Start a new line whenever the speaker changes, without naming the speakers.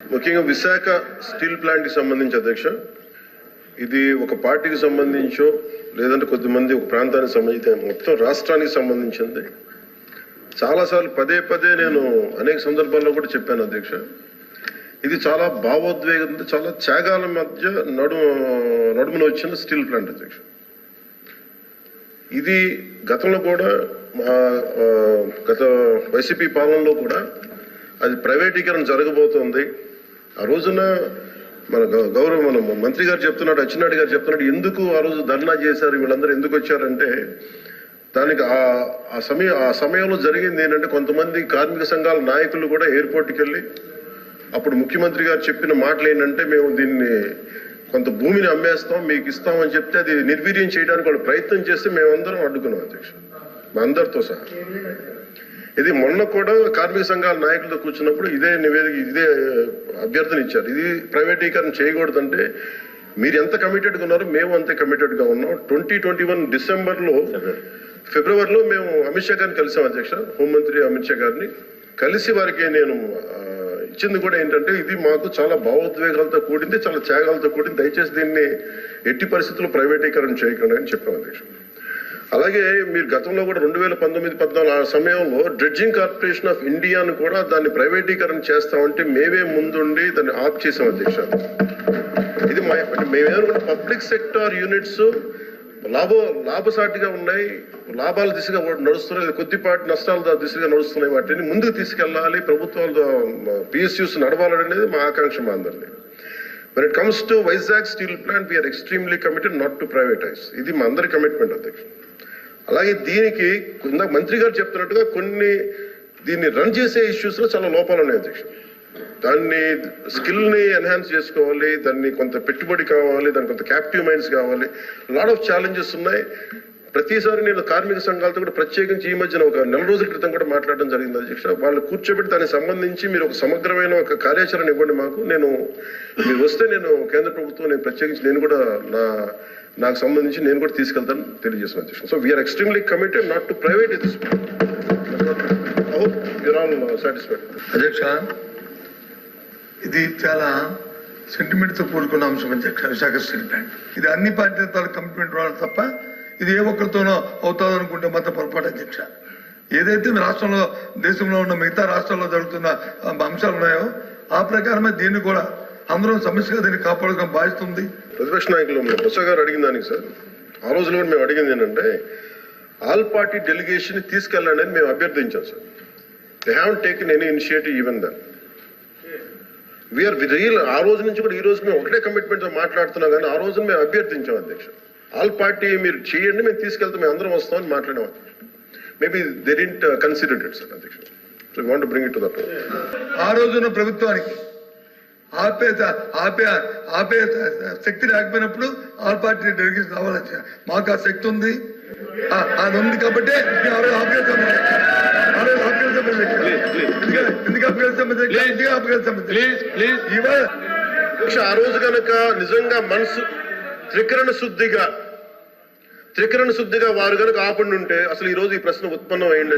ముఖ్యంగా విశాఖ స్టీల్ ప్లాంట్కి సంబంధించి అధ్యక్ష, ఇది ఒక పార్టీకి సంబంధించో లేదంటే కొద్దిమంది ఒక ప్రాంతానికి సంబంధించి మొత్తం రాష్ట్రానికి సంబంధించింది. చాలాసార్లు పదే పదే నేను అనేక సందర్భాల్లో కూడా చెప్పాను అధ్యక్ష, ఇది చాలా భావోద్వేగం, చాలా త్యాగాల మధ్య నడుమున వచ్చిన స్టీల్ ప్లాంట్ అధ్యక్ష. ఇది గతంలో కూడా గత వైసీపీ పాలనలో కూడా అది ప్రైవేటీకరణ జరగబోతోంది. ఆ రోజున మన మంత్రి గారు చెప్తున్నాడు, అచ్చెన్నాయుడు గారు చెప్తున్నాడు, ఎందుకు ఆ రోజు ధర్నా చేశారు, వీళ్ళందరూ ఎందుకు వచ్చారంటే దానికి ఆ సమయంలో జరిగింది ఏంటంటే కొంతమంది కార్మిక సంఘాల నాయకులు కూడా ఎయిర్పోర్ట్కి వెళ్ళి అప్పుడు ముఖ్యమంత్రి గారు చెప్పిన మాటలు ఏంటంటే, మేము దీన్ని కొంత భూమిని అమ్మేస్తాం, మీకు ఇస్తామని చెప్తే అది నిర్వీర్యం చేయడానికి వాళ్ళు ప్రయత్నం చేస్తే మేమందరం అడ్డుకున్నాం అధ్యక్ష, మా అందరితో సహా. ఇది మొన్న కూడా కార్మిక సంఘాల నాయకులతో కూర్చున్నప్పుడు ఇదే నివేదిక, ఇదే అభ్యర్థన ఇచ్చారు. ఇది ప్రైవేటీకరణ చేయకూడదంటే మీరు ఎంత కమిటెడ్గా ఉన్నారో మేము అంతే కమిటెడ్గా ఉన్నాం. 2021 ఫిబ్రవరిలో మేము అమిత్ షా గారిని కలిసాం అధ్యక్ష, హోంమంత్రి అమిత్ షా గారిని కలిసి వారికి నేను ఇచ్చింది కూడా ఏంటంటే, ఇది మాకు చాలా భావోద్వేగాలతో కూడింది, చాలా త్యాగాలతో కూడింది, దయచేసి దీన్ని ఎట్టి పరిస్థితుల్లో ప్రైవేటీకరణ చేయకండి అని చెప్పాం అధ్యక్ష. అలాగే మీరు గతంలో కూడా 2019-14 ఆ సమయంలో డ్రెడ్జింగ్ కార్పొరేషన్ ఆఫ్ ఇండియాను కూడా దాన్ని ప్రైవేటీకరణ చేస్తామంటే మేమే ముందుండి దాన్ని ఆప్ చేసాం అధ్యక్ష. ఇది మేమేమనుకుంటే పబ్లిక్ సెక్టార్ యూనిట్స్ లాభసాటిగా ఉన్నాయి, లాభాల దిశగా నడుస్తున్నాయి, కొద్దిపాటి నష్టాల దిశగా నడుస్తున్నాయి, వాటిని ముందుకు తీసుకెళ్లాలి, ప్రభుత్వాలు PSUs నడవాలనేది మా ఆకాంక్ష మా అందరినీ. When it comes to Vizag steel plant, we are extremely committed not to privatize. ఇది మా అందరి కమిట్మెంట్ అధ్యక్ష. అలాగే దీనికి ఇందాక మంత్రి గారు చెప్తున్నట్టుగా దీన్ని రన్ చేసే ఇష్యూస్లో చాలా లోపాలు ఉన్నాయి అధ్యక్ష. దాన్ని స్కిల్ని ఎన్హాన్స్ చేసుకోవాలి, దాన్ని కొంత పెట్టుబడి కావాలి, దానికి కొంత క్యాప్టివ్ మైండ్స్ కావాలి, లాట్ ఆఫ్ ఛాలెంజెస్ ఉన్నాయి. ప్రతిసారి నేను కార్మిక సంఘాలతో కూడా ప్రత్యేకించి ఈ మధ్యన ఒక 4 రోజుల క్రితం కూడా మాట్లాడడం జరిగింది అధ్యక్ష. వాళ్ళు కూర్చోబెట్టి దానికి సంబంధించి మీరు ఒక సమగ్రమైన ఒక కార్యాచరణ ఇవ్వండి మాకు, మీరు వస్తే నేను కేంద్ర ప్రభుత్వం ప్రత్యేకించి నేను కూడా నాకు సంబంధించి నేను కూడా తీసుకెళ్తాను తెలియజేసిన అధ్యక్ష. So we are extremely committed not to private this. I hope you're all satisfied.
అధ్యక్ష, ఇది చాలా సెంటిమెంట్తో కూడుకున్న అంశం అధ్యక్ష. విశాఖ స్టీల్ ప్లాంట్ ఇది అన్ని పార్టీల కమిట్మెంట్ రావాలి తప్ప ఇది ఏ ఒక్కరితోనో అవుతుంది అనుకుంటే మాత్రం పొరపాటు అధ్యక్ష. ఏదైతే రాష్ట్రంలో దేశంలో ఉన్న మిగతా రాష్ట్రాల్లో జరుగుతున్న అంశాలు ఉన్నాయో ఆ ప్రకారమే దీన్ని కూడా అందరం సమస్యగా దీన్ని కాపాడుకోవడం బాధిస్తుంది.
ప్రతిపక్ష నాయకులు బొత్స గారు అడిగిన దానికి సార్, ఆ రోజులో కూడా మేము అడిగింది ఏంటంటే ఆల్ పార్టీ డెలిగేషన్ తీసుకెళ్ళండి అని మేము అభ్యర్థించాం sir. They haven't taken any initiative even then. We are real. ఆ రోజు నుంచి కూడా ఈ రోజు మేము ఒకటే కమిట్మెంట్తో మాట్లాడుతున్నాం, కానీ ఆ రోజు మేము అభ్యర్థించాం అధ్యక్ష, ఆల్ పార్టీ మీరు చేయండి, మేము తీసుకెళ్తాం, మేము అందరం వస్తామని మాట్లాడాం. Maybe they didn't consider it sir అధ్యక్ష. So we want to bring it to that.
ఆ రోజున ప్రభుత్వానికి ఆపే శక్తి లేకపోయినప్పుడు ఆల్ పార్టీ డెలిగేషన్ రావాలని మాకు ఆ శక్తి ఉంది, అది ఉంది కాబట్టి
ఆ రోజు కనుక నిజంగా మనసు త్రికరణ శుద్ధిగా వారు కనుక ఆపండి ఉంటే అసలు ఈ రోజు ఈ ప్రశ్న ఉత్పన్నం అయ్యింది.